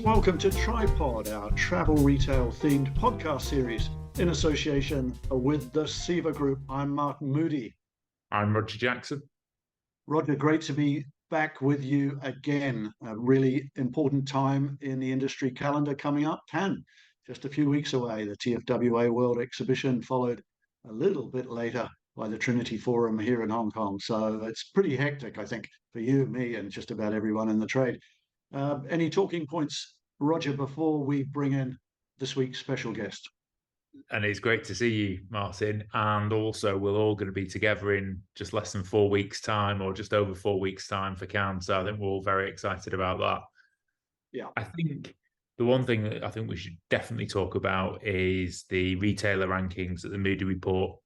Welcome to Tripod, our travel retail themed podcast series in association with the SEVA Group. I'm Martin Moodie. I'm Roger Jackson. Roger, great to be back with you again. A really important time in the industry calendar coming up. Cannes, just a few weeks away. The TFWA World Exhibition followed a little bit later by the Trinity Forum here in Hong Kong. So it's pretty hectic, I think, for you, me, and just about everyone in the trade. Any talking points, Roger, before we bring in this week's special guest? And it's great to see you, Martin. And also, we're all going to be together in just less than 4 weeks' time, or just over 4 weeks' time for Cannes. So I think we're all very excited about that. Yeah. I think the one thing that I think we should definitely talk about is the retailer rankings that the Moodie Report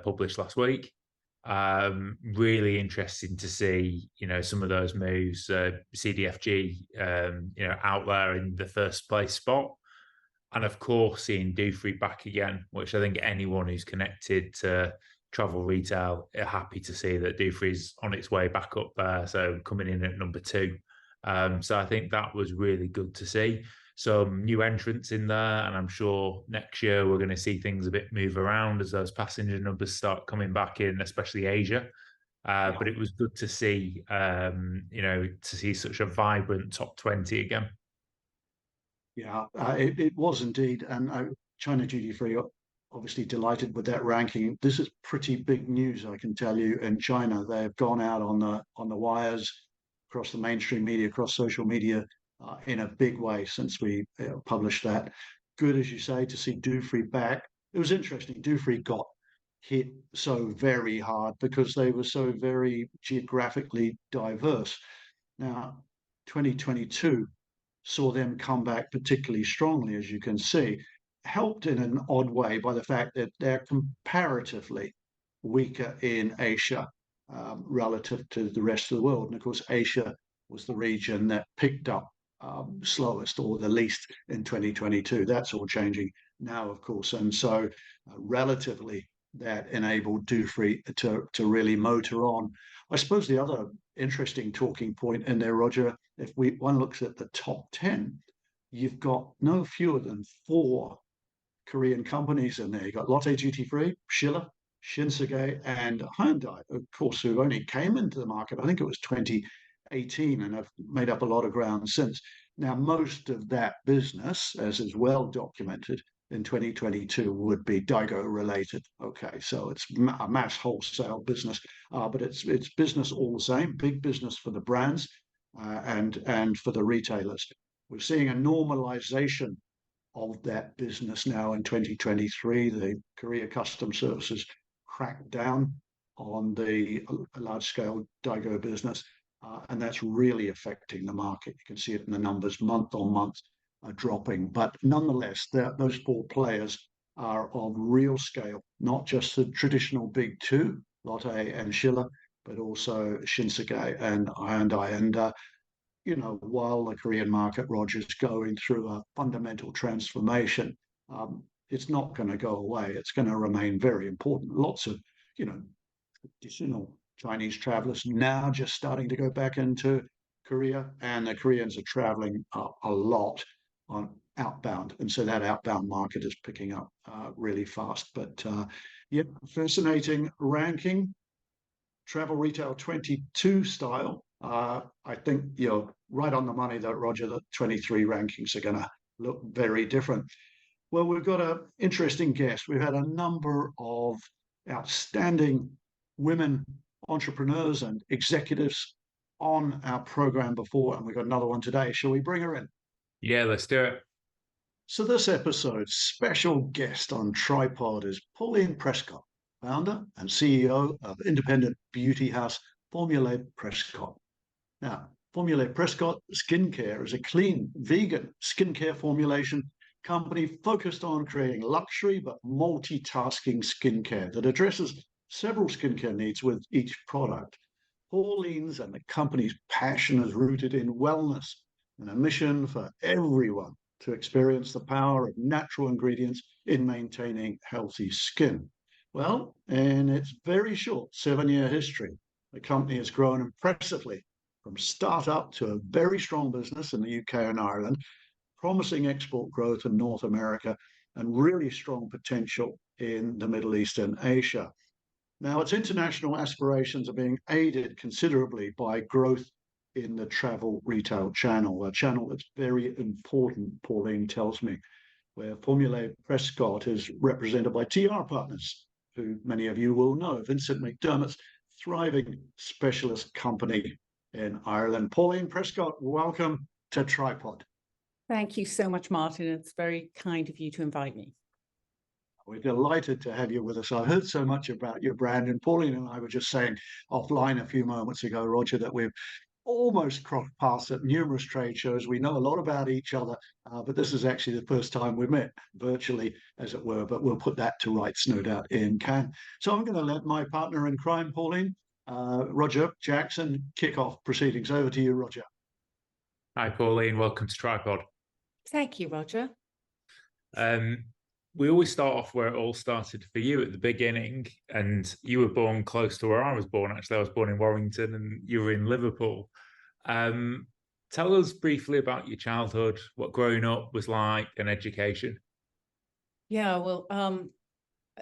published last week. Really interesting to see, some of those moves. CDFG, out there in the first place spot, and of course seeing Dufry back again, which I think anyone who's connected to travel retail are happy to see that Dufry's on its way back up there. So coming in at number 2. So I think that was really good to see. Some new entrants in there, and I'm sure next year we're going to see things a bit move around as those passenger numbers start coming back in, especially Asia. But it was good to see, to see such a vibrant top 20 again. Yeah, it was indeed. And China Duty Free, obviously delighted with that ranking. This is pretty big news, I can tell you. In China, they've gone out on the wires, across the mainstream media, across social media, in a big way since we published that. Good, as you say, to see Dufry back. It was interesting. Dufry got hit so very hard because they were so very geographically diverse. Now, 2022 saw them come back particularly strongly, as you can see, helped in an odd way by the fact that they're comparatively weaker in Asia relative to the rest of the world. And of course, Asia was the region that picked up slowest or the least in 2022. That's all changing now, of course. And so relatively, that enabled Dufry to really motor on. I suppose the other interesting talking point in there, Roger, if one looks at the top 10, you've got no fewer than 4 Korean companies in there. You've got Lotte Duty Free, Schiller, Shinsegae, and Hyundai, of course, who only came into the market, I think it was 2018, and have made up a lot of ground since. Now, most of that business, as is well documented in 2022, would be Daigou related. Okay, so it's a mass wholesale business, but it's business all the same, big business for the brands and for the retailers. We're seeing a normalization of that business now in 2023. The Korea Customs Services cracked down on the large-scale Daigou business, and that's really affecting the market. You can see it in the numbers month on month are dropping. But nonetheless, those 4 players are of real scale, not just the traditional big 2, Lotte and Schiller, but also Shinsegae and Hyundai. And while the Korean market, Roger, is going through a fundamental transformation, it's not going to go away. It's going to remain very important. Lots of, traditional Chinese travelers now just starting to go back into Korea, and the Koreans are traveling a lot on outbound. And so that outbound market is picking up really fast. But fascinating ranking. Travel Retail 22 style. I think you're right on the money, though, Roger, that 23 rankings are going to look very different. Well, we've got an interesting guest. We've had a number of outstanding women entrepreneurs and executives on our program before, and we've got another one today. Shall we bring her in? Yeah, let's do it. So this episode's special guest on Tripod is Pauline Prescott, founder and CEO of independent beauty house Formulae Prescott. Now, Formulae Prescott Skincare is a clean, vegan skincare formulation company focused on creating luxury but multitasking skincare that addresses several skincare needs with each product. Pauline's and the company's passion is rooted in wellness and a mission for everyone to experience the power of natural ingredients in maintaining healthy skin. Well, in its very short 7-year history, the company has grown impressively from startup to a very strong business in the UK and Ireland, promising export growth in North America and really strong potential in the Middle East and Asia. Now, its international aspirations are being aided considerably by growth in the travel retail channel, a channel that's very important, Pauline tells me, where Formulae Prescott is represented by TR Partners, who many of you will know, Vincent McDermott's thriving specialist company in Ireland. Pauline Prescott, welcome to Tripod. Thank you so much, Martin. It's very kind of you to invite me. We're delighted to have you with us. I've heard so much about your brand, and Pauline and I were just saying offline a few moments ago, Roger, that we've almost crossed paths at numerous trade shows. We know a lot about each other, but this is actually the first time we met virtually, as it were, but we'll put that to rights, no doubt, in Cannes. So I'm going to let my partner in crime, Pauline, Roger Jackson, kick off proceedings. Over to you, Roger. Hi, Pauline. Welcome to Tripod. Thank you, Roger. We always start off where it all started for you at the beginning, and you were born close to where I was born. Actually, I was born in Warrington, and you were in Liverpool. Tell us briefly about your childhood, what growing up was like, and education. Yeah, well,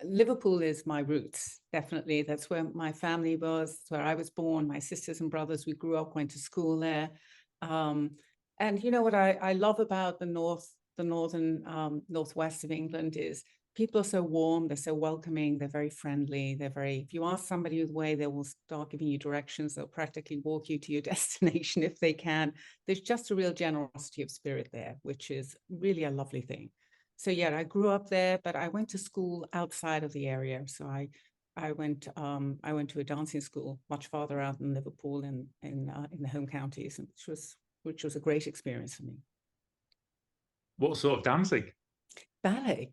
Liverpool is my roots, definitely. That's where my family was. That's where I was born. My sisters and brothers, we grew up, went to school there. And you know what I love about the northern northwest of England is people are so warm, they're so welcoming, they're very friendly, if you ask somebody the way, they will start giving you directions, they'll practically walk you to your destination if they can. There's just a real generosity of spirit there, which is really a lovely thing. So yeah, I grew up there, but I went to school outside of the area. So I went to a dancing school much farther out in Liverpool in the home counties, which was a great experience for me. What sort of dancing? Ballet.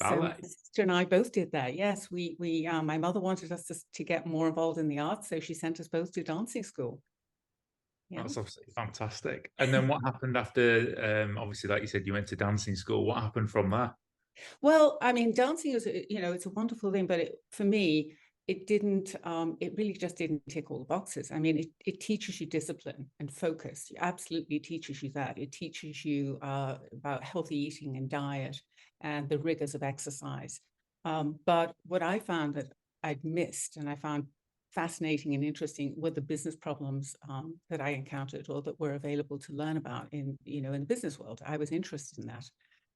So my sister and I both did that. Yes, my mother wanted us to get more involved in the arts, so she sent us both to dancing school. Yeah. That's absolutely fantastic. And then what happened after, obviously, like you said, you went to dancing school. What happened from there? Well, I mean, dancing is, it's a wonderful thing, but for me, it really just didn't tick all the boxes. I mean, it teaches you discipline and focus. It absolutely teaches you that. It teaches you about healthy eating and diet and the rigors of exercise. But what I found that I'd missed and I found fascinating and interesting were the business problems that I encountered or that were available to learn about in the business world. I was interested in that.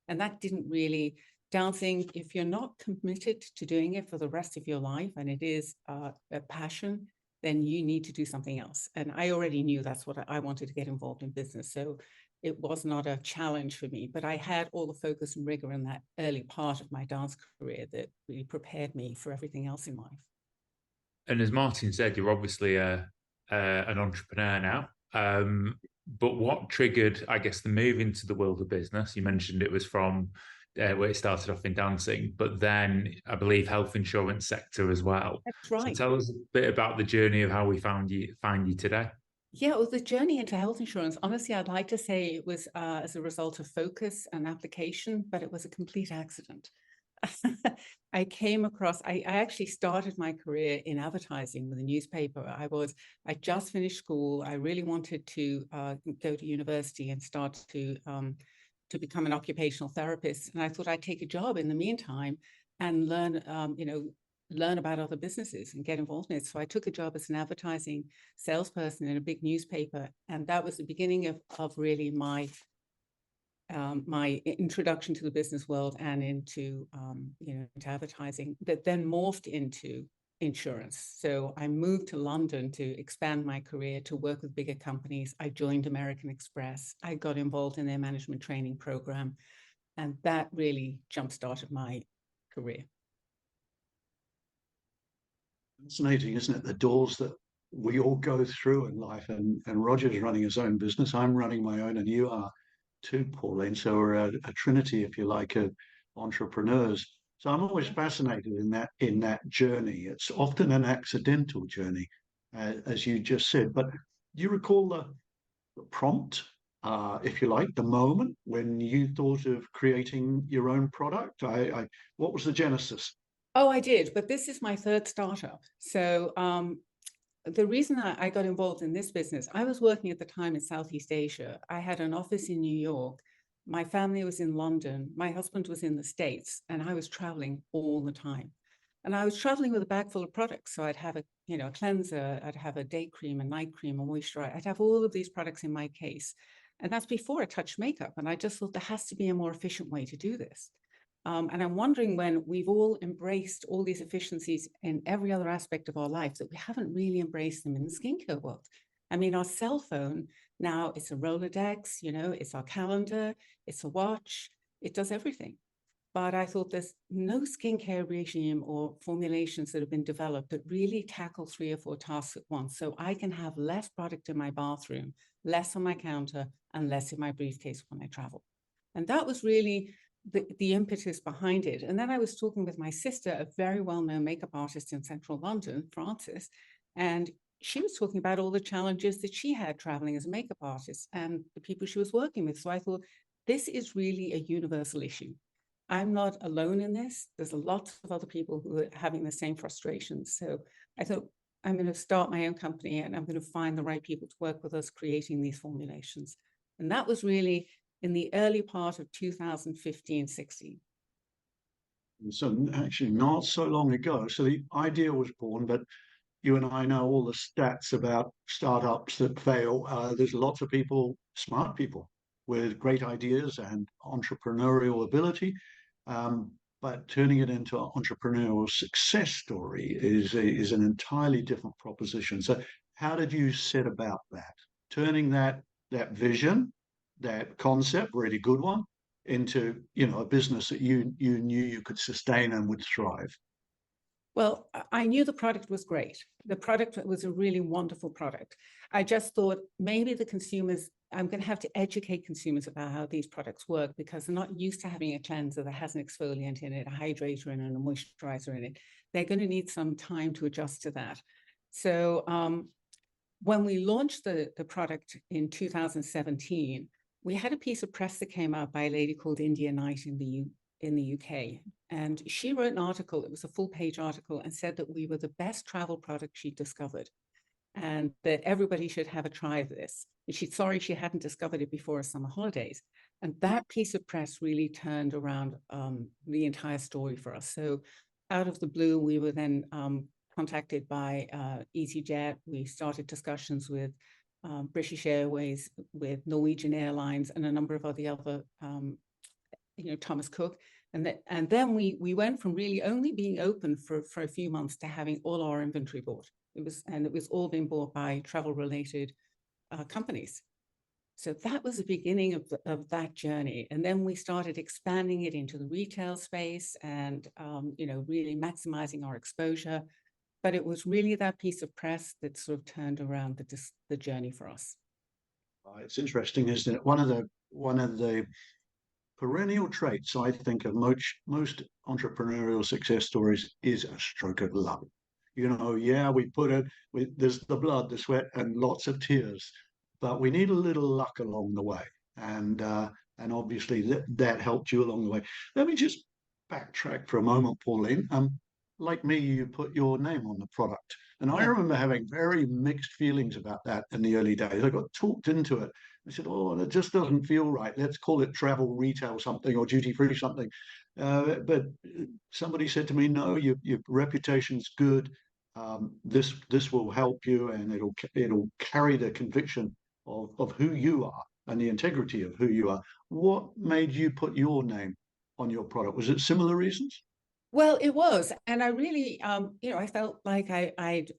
And that didn't really... Dancing, if you're not committed to doing it for the rest of your life and it is a passion, then you need to do something else. And I already knew that's what I wanted to get involved in business. So it was not a challenge for me, but I had all the focus and rigor in that early part of my dance career that really prepared me for everything else in life. And as Martin said, you're obviously an entrepreneur now. But what triggered, I guess, the move into the world of business? You mentioned it was from where it started off in dancing, but then I believe health insurance sector as well. That's right. So tell us a bit about the journey of how we find you today. Yeah, well, the journey into health insurance, honestly, I'd like to say it was as a result of focus and application, but it was a complete accident. I actually started my career in advertising with a newspaper. I just finished school. I really wanted to go to university and start to become an occupational therapist. And I thought I'd take a job in the meantime and learn about other businesses and get involved in it. So I took a job as an advertising salesperson in a big newspaper. And that was the beginning of really my introduction to the business world and into advertising, that then morphed into insurance. So I moved to London to expand my career, to work with bigger companies. I joined American Express. I got involved in their management training program, and that really jump-started my career. Fascinating, isn't it? The doors that we all go through in life. And Roger's running his own business. I'm running my own, and you are too, Pauline. So we're a trinity, if you like, of entrepreneurs. So I'm always fascinated in that journey. It's often an accidental journey, as you just said. But do you recall the prompt, if you like, the moment when you thought of creating your own product? What was the genesis? Oh, I did, but this is my third startup. So the reason I got involved in this business, I was working at the time in Southeast Asia. I had an office in New York, My family was in London. My husband was in the States, and I was traveling all the time. And I was traveling with a bag full of products. So I'd have a cleanser, I'd have a day cream, a night cream, a moisturizer. I'd have all of these products in my case. And that's before I touched makeup. And I just thought there has to be a more efficient way to do this. And I'm wondering, when we've all embraced all these efficiencies in every other aspect of our life, that we haven't really embraced them in the skincare world. I mean, our cell phone now, it's a Rolodex, it's our calendar, it's a watch, it does everything. But I thought there's no skincare regime or formulations that have been developed that really tackle 3 or 4 tasks at once. So I can have less product in my bathroom, less on my counter, and less in my briefcase when I travel. And that was really the impetus behind it. And then I was talking with my sister, a very well-known makeup artist in central London, Frances, and she was talking about all the challenges that she had traveling as a makeup artist and the people she was working with. So I thought, this is really a universal issue. I'm not alone in this. There's a lot of other people who are having the same frustrations. So I thought, I'm going to start my own company, and I'm going to find the right people to work with us creating these formulations. And that was really in the early part of 2015-16. So actually not so long ago. So the idea was born, but you and I know all the stats about startups that fail. There's lots of people, smart people, with great ideas and entrepreneurial ability. But turning it into an entrepreneurial success story is an entirely different proposition. So how did you set about that? Turning that vision, that concept, really good one, into a business that you knew you could sustain and would thrive. Well, I knew the product was great. The product was a really wonderful product. I just thought maybe the consumers, I'm going to have to educate consumers about how these products work, because they're not used to having a cleanser that has an exfoliant in it, a hydrator in it, and a moisturizer in it. They're going to need some time to adjust to that. So when we launched the product in 2017, we had a piece of press that came out by a lady called India Knight in the UK. And she wrote an article, it was a full-page article, and said that we were the best travel product she'd discovered, and that everybody should have a try of this. And she's sorry she hadn't discovered it before her summer holidays. And that piece of press really turned around the entire story for us. So out of the blue, we were then contacted by EasyJet. We started discussions with British Airways, with Norwegian Airlines, and a number of other Thomas Cook. And then we went from really only being open for a few months to having all our inventory bought. It was all being bought by travel-related companies. So that was the beginning of that journey. And then we started expanding it into the retail space and really maximizing our exposure. But it was really that piece of press that sort of turned around the journey for us. It's interesting, isn't it? One of the perennial traits, I think, of most entrepreneurial success stories is a stroke of luck. We put it, there's the blood, the sweat, and lots of tears, but we need a little luck along the way. And obviously that helped you along the way. Let me just backtrack for a moment, Pauline. Like me, you put your name on the product. And I remember having very mixed feelings about that in the early days. I got talked into it. I said, oh, that just doesn't feel right. Let's call it travel retail something or duty-free something. But somebody said to me, no, your reputation's good. This will help you, and it'll carry the conviction of who you are and the integrity of who you are. What made you put your name on your product? Was it similar reasons? Well, it was. And I really, I felt like I'd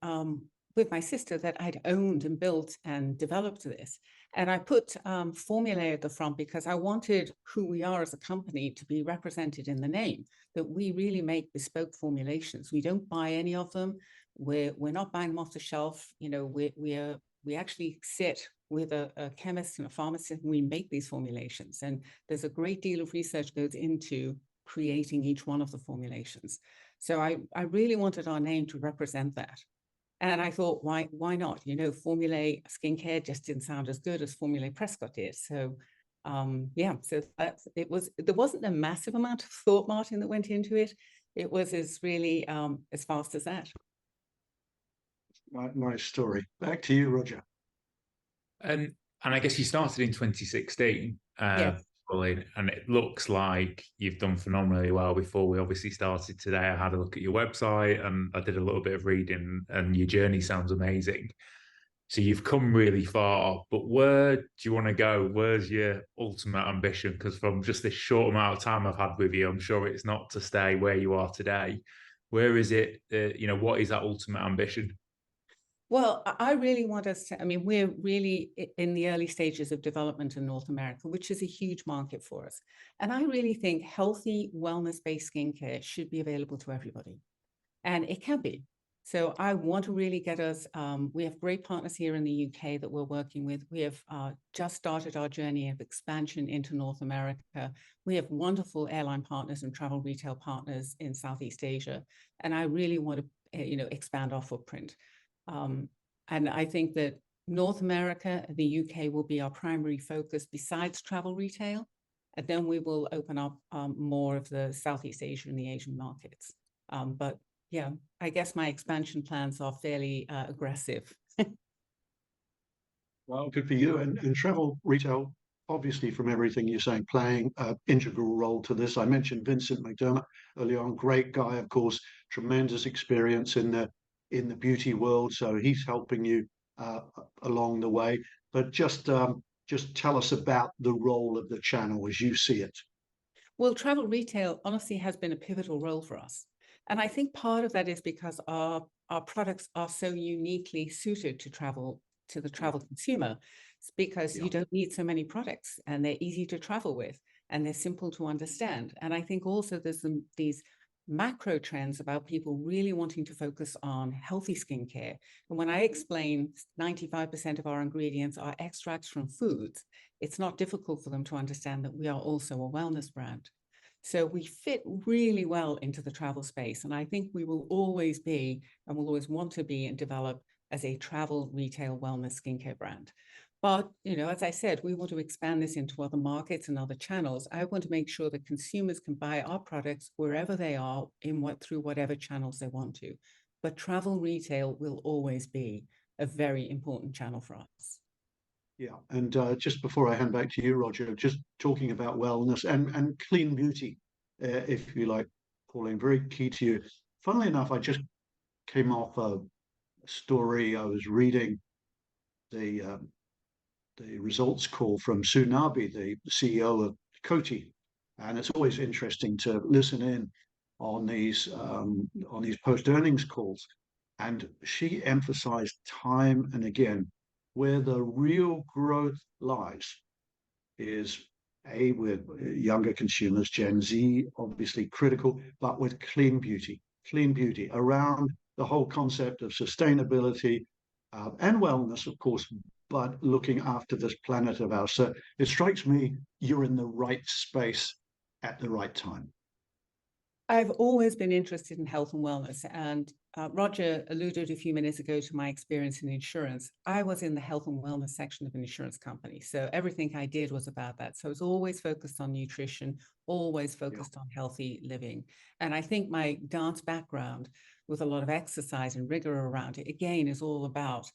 with my sister, that I'd owned and built and developed this. And I put Formulae at the front because I wanted who we are as a company to be represented in the name, that we really make bespoke formulations. We don't buy any of them. We're not buying them off the shelf. We actually sit with a chemist and a pharmacist, and we make these formulations. And there's a great deal of research goes into creating each one of the formulations. So I really wanted our name to represent that. And I thought, why not? Formulae skincare just didn't sound as good as Formulae Prescott did. So so there wasn't a massive amount of thought, Martin, that went into it. It was really as fast as that. Nice story. Back to you, Roger. And I guess you started in 2016. Yes. Pauline, and it looks like you've done phenomenally well. Before we obviously started today, I had a look at your website and I did a little bit of reading, and your journey sounds amazing. So you've come really far, but where do you want to go? Where's your ultimate ambition? Because from just this short amount of time I've had with you, I'm sure it's not to stay where you are today. Where is it? What is that ultimate ambition? Well, I really want us to, I mean, we're really in the early stages of development in North America, which is a huge market for us. And I really think healthy, wellness-based skincare should be available to everybody. And it can be. So I want to really get us, we have great partners here in the UK that we're working with. We have just started our journey of expansion into North America. We have wonderful airline partners and travel retail partners in Southeast Asia. And I really want to, expand our footprint. And I think that North America, the UK will be our primary focus besides travel retail. And then we will open up more of the Southeast Asia and the Asian markets. But yeah, I guess my expansion plans are fairly aggressive. Well, good for you. And travel retail, obviously, from everything you're saying, playing an integral role to this. I mentioned Vincent McDermott earlier on, great guy, of course, tremendous experience in the beauty world. So he's helping you along the way. But just tell us about the role of the channel as you see it. Well, travel retail honestly has been a pivotal role for us. And I think part of that is because our products are so uniquely suited to the travel consumer. It's because you don't need so many products and they're easy to travel with and they're simple to understand. And I think also there's these macro trends about people really wanting to focus on healthy skincare. And when I explain 95% of our ingredients are extracts from foods, it's not difficult for them to understand that we are also a wellness brand. So we fit really well into the travel space. And I think we will always be and will always want to be and develop as a travel retail wellness skincare brand. But, as I said, we want to expand this into other markets and other channels. I want to make sure that consumers can buy our products wherever they are through whatever channels they want to. But travel retail will always be a very important channel for us. Yeah, and just before I hand back to you, Roger, just talking about wellness and clean beauty, if you like, Pauline, very key to you. Funnily enough, I just came off a story. I was reading the results call from Tsunabe, the CEO of Coty, and it's always interesting to listen in on these post earnings calls. And she emphasized time and again where the real growth lies is with younger consumers, Gen Z, obviously critical, but with clean beauty around the whole concept of sustainability and wellness, of course, but looking after this planet of ours. So it strikes me you're in the right space at the right time. I've always been interested in health and wellness, and Roger alluded a few minutes ago to my experience in insurance. I was in the health and wellness section of an insurance company, so everything I did was about that. So I was always focused on nutrition, always focused on healthy living. And I think my dance background with a lot of exercise and rigor around it, again, is all about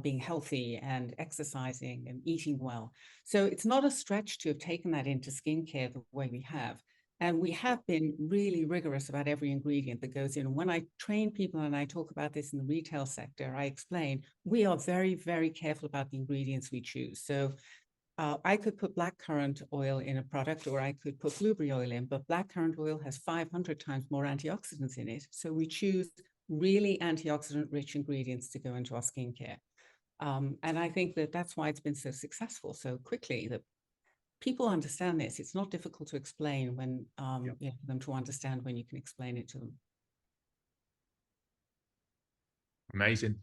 being healthy and exercising and eating well. So it's not a stretch to have taken that into skincare the way we have. And we have been really rigorous about every ingredient that goes in. When I train people and I talk about this in the retail sector, I explain we are very, very careful about the ingredients we choose. So I could put blackcurrant oil in a product, or I could put blueberry oil in, but blackcurrant oil has 500 times more antioxidants in it. So we choose really antioxidant-rich ingredients to go into our skincare. And I think that that's why it's been so successful so quickly, that people understand this. It's not difficult to explain when for them to understand when you can explain it to them. Amazing.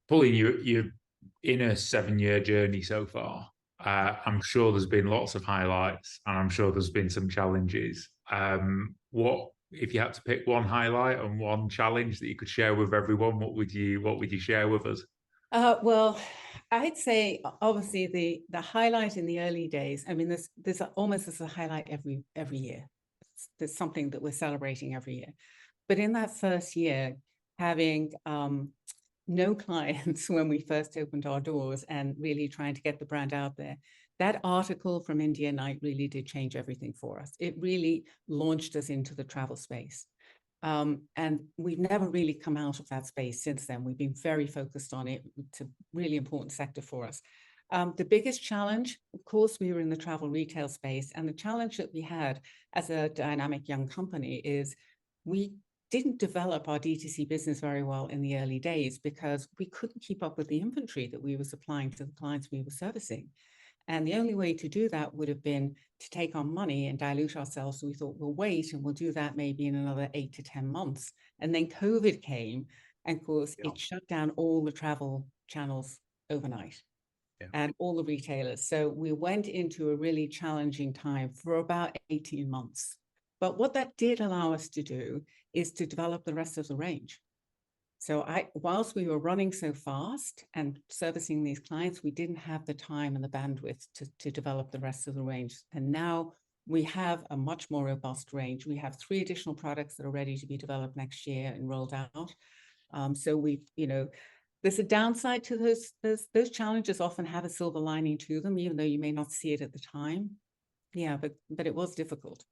Pauline, you're in a 7-year journey so far. I'm sure there's been lots of highlights, and I'm sure there's been some challenges. What if you had to pick one highlight and one challenge that you could share with everyone? What would you share with us? Well, I'd say obviously the highlight in the early days. I mean, there's almost as a highlight every year. There's something that we're celebrating every year. But in that first year, having no clients when we first opened our doors and really trying to get the brand out there, that article from India Night really did change everything for us. It really launched us into the travel space. And we've never really come out of that space since then. We've been very focused on it. It's a really important sector for us. The biggest challenge, of course, we were in the travel retail space. And the challenge that we had as a dynamic young company is we didn't develop our D2C business very well in the early days because we couldn't keep up with the inventory that we were supplying to the clients we were servicing. And the only way to do that would have been to take on money and dilute ourselves. So we thought, we'll wait and we'll do that maybe in another 8 to 10 months. And then COVID came, and of course, it shut down all the travel channels overnight and all the retailers. So we went into a really challenging time for about 18 months. But what that did allow us to do is to develop the rest of the range. So whilst we were running so fast and servicing these clients, we didn't have the time and the bandwidth to develop the rest of the range. And now we have a much more robust range. We have 3 additional products that are ready to be developed next year and rolled out. So we, there's a downside to those challenges often have a silver lining to them, even though you may not see it at the time. Yeah, but it was difficult.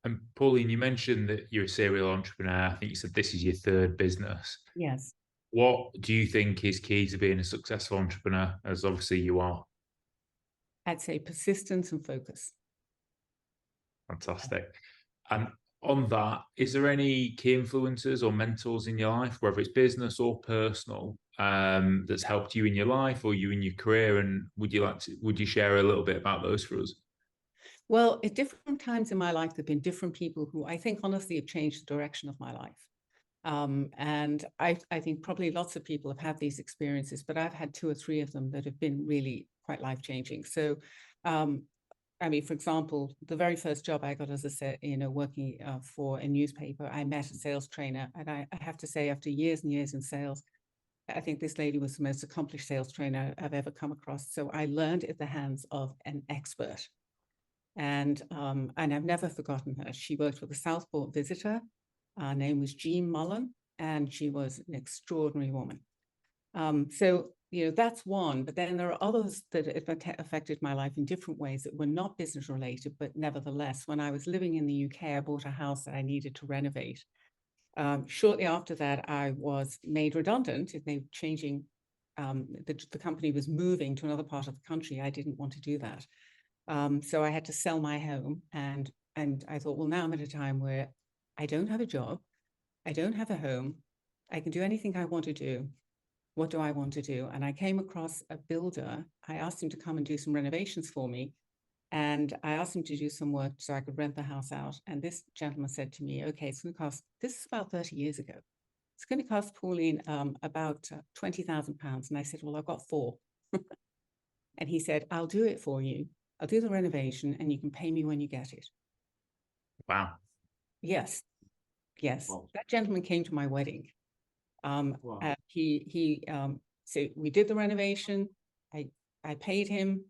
And Pauline, you mentioned that you're a serial entrepreneur. I think you said this is your 3rd business. Yes. What do you think is key to being a successful entrepreneur, as obviously you are? I'd say persistence and focus. Fantastic. And on that, is there any key influencers or mentors in your life, whether it's business or personal, that's helped you in your life or you in your career? And would you share a little bit about those for us? Well, at different times in my life, there have been different people who I think honestly have changed the direction of my life. And I think probably lots of people have had these experiences, but I've had 2 or 3 of them that have been really quite life-changing. So, I mean, for example, the very first job I got, as I said, working for a newspaper, I met a sales trainer. And I have to say, after years and years in sales, I think this lady was the most accomplished sales trainer I've ever come across. So I learned at the hands of an expert. And I've never forgotten her. She worked for the Southport Visitor. Her name was Jean Mullen, and she was an extraordinary woman. So, that's one. But then there are others that affected my life in different ways that were not business related, but nevertheless, when I was living in the UK, I bought a house that I needed to renovate. Shortly after that, I was made redundant. They were changing. The company was moving to another part of the country. I didn't want to do that. So I had to sell my home, and I thought, well, now I'm at a time where I don't have a job, I don't have a home, I can do anything I want to do. What do I want to do? And I came across a builder. I asked him to come and do some renovations for me, and I asked him to do some work so I could rent the house out. And this gentleman said to me, okay, it's going to cost, this is about 30 years ago, it's going to cost Pauline about £20,000. And I said, well, I've got 4. And he said, I'll do it for you. I'll do the renovation and you can pay me when you get it. Wow. Yes. Wow. That gentleman came to my wedding. Wow. So we did the renovation. I paid him,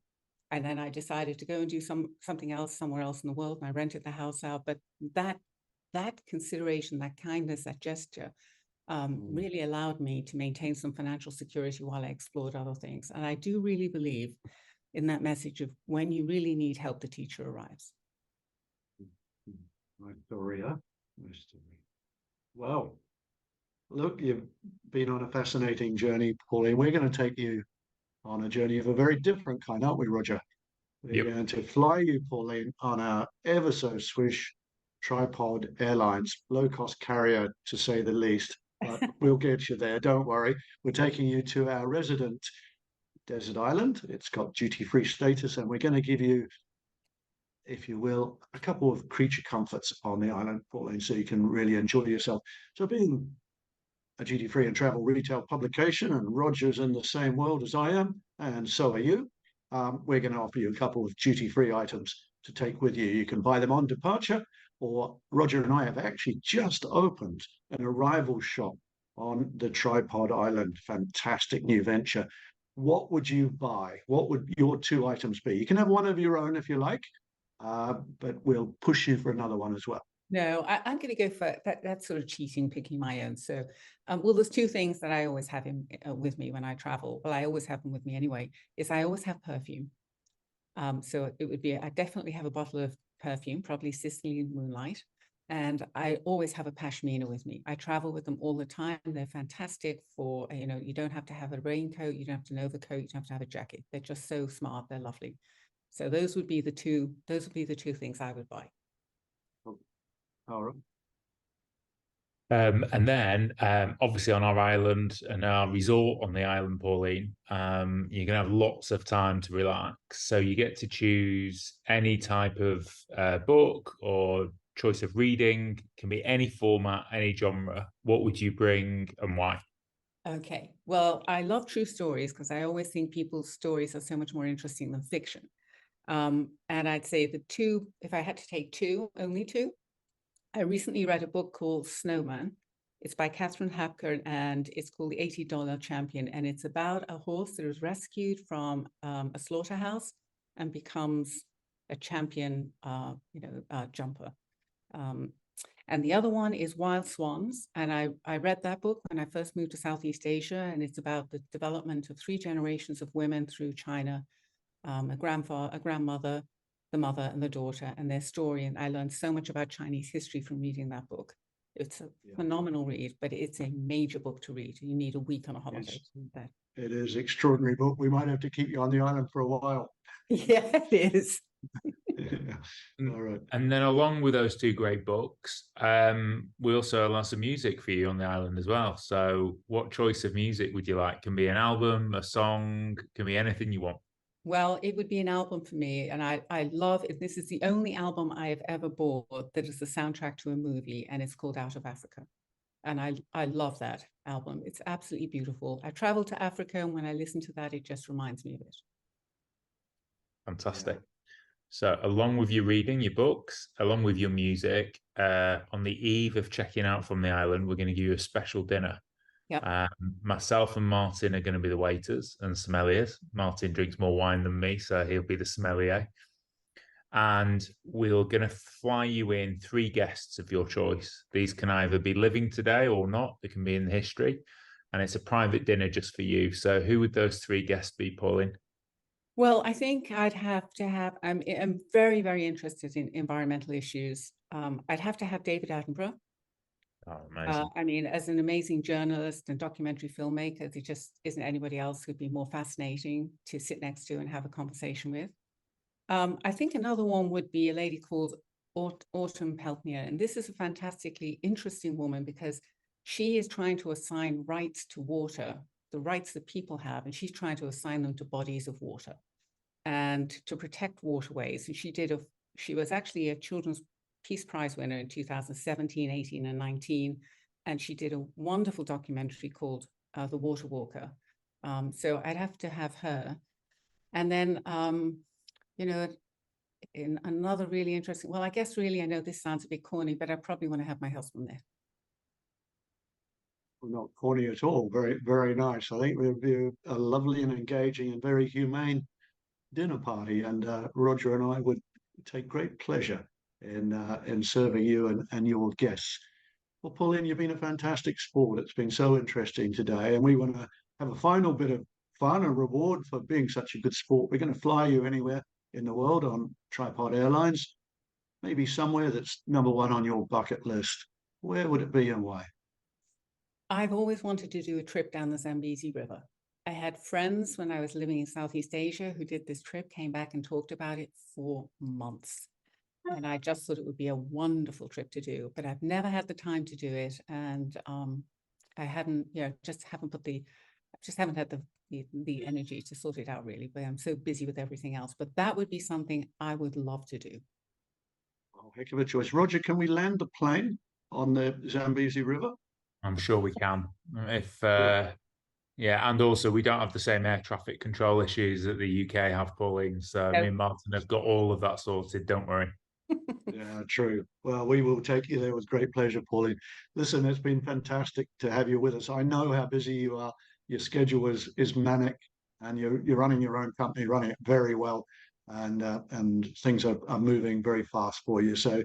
and then I decided to go and do something else somewhere else in the world. And I rented the house out. But that consideration, that kindness, that gesture really allowed me to maintain some financial security while I explored other things. And I do really believe in that message of when you really need help, the teacher arrives. Nice story, huh? Nice story. Well, look, you've been on a fascinating journey, Pauline. We're going to take you on a journey of a very different kind, aren't we, Roger? We're going to fly you, Pauline, on our ever so swish tripod airlines, low-cost carrier, to say the least. But we'll get you there, don't worry. We're taking you to our resident desert island. It's got duty-free status, and we're going to give you, if you will, a couple of creature comforts on the island, Pauline, so you can really enjoy yourself. So being a duty-free and travel retail publication, and Roger's in the same world as I am, and so are you, we're going to offer you a couple of duty-free items to take with you. You can buy them on departure, or Roger and I have actually just opened an arrival shop on the Tripod Island. Fantastic new venture. What would you buy? What would your 2 items be? You can have one of your own if you like, but we'll push you for another one as well. No, I'm going to go for that. That's sort of cheating, picking my own. So, well, there's 2 things that I always have with me when I travel. Well, I always have them with me anyway, is I always have perfume. So it would be, I definitely have a bottle of perfume, probably Sicilian Moonlight. And I always have a pashmina with me. I travel with them all the time. They're fantastic for, you don't have to have a raincoat, you don't have to know the coat, you don't have to have a jacket. They're just so smart, they're lovely. So those would be the two things I would buy. All right. And then, obviously, on our island and our resort on the island, Pauline, you're going to have lots of time to relax. So you get to choose any type of book or choice of reading. Can be any format, any genre. What would you bring and why? Okay. Well, I love true stories because I always think people's stories are so much more interesting than fiction. And I'd say the two, if I had to take two, only two, I recently read a book called Snowman. It's by Catherine Hapker, and it's called The $80 Champion. And it's about a horse that was rescued from a slaughterhouse and becomes a champion, jumper. And the other one is Wild Swans. And I read that book when I first moved to Southeast Asia. And it's about the development of 3 generations of women through China, a grandmother, the mother and the daughter, and their story. And I learned so much about Chinese history from reading that book. It's a phenomenal read, but it's a major book to read. You need a week on a holiday to read that. It is an extraordinary book. We might have to keep you on the island for a while. Yeah, it is. Yeah. All right. And then along with those 2 great books, we also have some music for you on the island as well. So what choice of music would you like? Can be an album, a song, can be anything you want. Well, it would be an album for me. And I love it. This is the only album I have ever bought that is the soundtrack to a movie, and it's called Out of Africa. And I love that album. It's absolutely beautiful. I traveled to Africa, and when I listen to that, it just reminds me of it. Fantastic. So along with your reading, your books, along with your music, on the eve of checking out from the island, we're going to give you a special dinner. Yep. Myself and Martin are going to be the waiters and sommeliers. Martin drinks more wine than me, so he'll be the sommelier. And we're going to fly you in 3 guests of your choice. These can either be living today or not. They can be in history. And it's a private dinner just for you. So who would those 3 guests be, Pauline? Well, I think I'd have to have, I'm very, very interested in environmental issues. I'd have to have David Attenborough. Oh, amazing. I mean, as an amazing journalist and documentary filmmaker, there just isn't anybody else who'd be more fascinating to sit next to and have a conversation with. I think another one would be a lady called Autumn Peltner. And this is a fantastically interesting woman because she is trying to assign rights to water, the rights that people have, and she's trying to assign them to bodies of water and to protect waterways. And she was actually a Children's Peace Prize winner in 2017, 18, and 19. And she did a wonderful documentary called The Water Walker. So I'd have to have her. And then, in another really interesting, well, I guess really, I know this sounds a bit corny, but I probably want to have my husband there. Well, not corny at all. Very, very nice. I think it would be a lovely and engaging and very humane dinner party. And Roger and I would take great pleasure in serving you and your guests. Well, Pauline, you've been a fantastic sport. It's been so interesting today. And we want to have a final bit of fun and reward for being such a good sport. We're going to fly you anywhere in the world on Tripod Airlines, maybe somewhere that's #1 on your bucket list. Where would it be and why? I've always wanted to do a trip down the Zambezi River. I had friends when I was living in Southeast Asia who did this trip, came back and talked about it for months. And I just thought it would be a wonderful trip to do, but I've never had the time to do it. And I haven't, just haven't had the energy to sort it out really, but I'm so busy with everything else. But that would be something I would love to do. Oh, heck of a choice. Roger, can we land the plane on the Zambezi River? I'm sure we can. And also we don't have the same air traffic control issues that the UK have, Pauline. So me and Martin have got all of that sorted. Don't worry. Yeah, true. Well, we will take you there with great pleasure, Pauline. Listen, it's been fantastic to have you with us. I know how busy you are. Your schedule is manic, and you're running your own company, running it very well, and things are moving very fast for you. So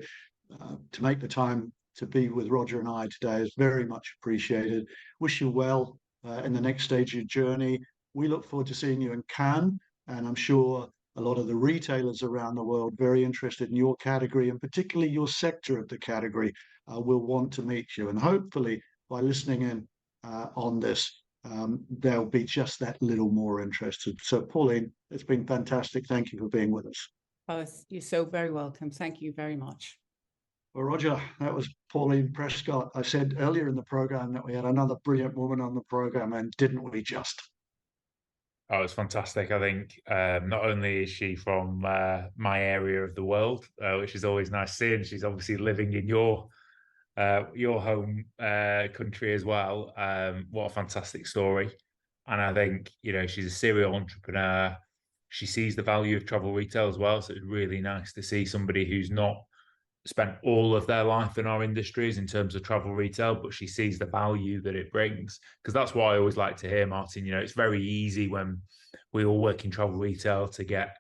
to make the time to be with Roger and I today is very much appreciated. Wish you well in the next stage of your journey. We look forward to seeing you in Cannes, and I'm sure a lot of the retailers around the world very interested in your category, and particularly your sector of the category, will want to meet you. And hopefully, by listening in on this, they'll be just that little more interested. So, Pauline, it's been fantastic. Thank you for being with us. Oh, you're so very welcome. Thank you very much. Well, Roger, that was Pauline Prescott. I said earlier in the program that we had another brilliant woman on the program, and didn't we just? Oh, it's fantastic. I think not only is she from my area of the world, which is always nice seeing, she's obviously living in your home country as well. What a fantastic story. And I think, she's a serial entrepreneur. She sees the value of travel retail as well. So it's really nice to see somebody who's not spent all of their life in our industries in terms of travel retail, but she sees the value that it brings. Because that's what I always like to hear, Martin. It's very easy when we all work in travel retail to get,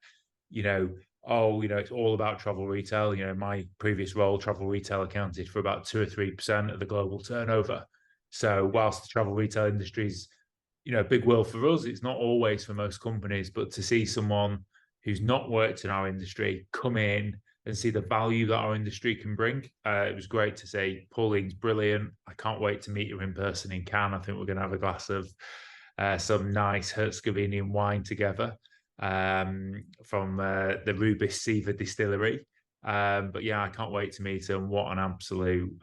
it's all about travel retail. My previous role, travel retail, accounted for about 2 or 3% of the global turnover. So whilst the travel retail industry is, a big world for us, it's not always for most companies. But to see someone who's not worked in our industry come in and see the value that our industry can bring, it was great to see. Pauline's brilliant. I can't wait to meet her in person in Cannes. I think we're going to have a glass of some nice Herzegovinian wine together from the Rubis SEVA distillery. But yeah, I can't wait to meet her. And what an absolute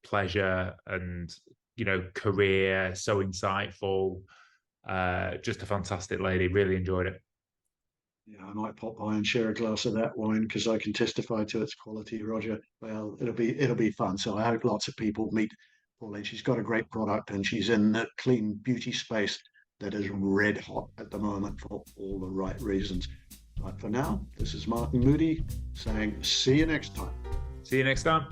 pleasure, and career, so insightful. Just a fantastic lady. Really enjoyed it. Yeah, I might pop by and share a glass of that wine because I can testify to its quality, Roger. Well, it'll be fun. So I hope lots of people meet Pauline. She's got a great product, and she's in the clean beauty space that is red hot at the moment for all the right reasons. But for now, this is Martin Moodie saying, see you next time. See you next time.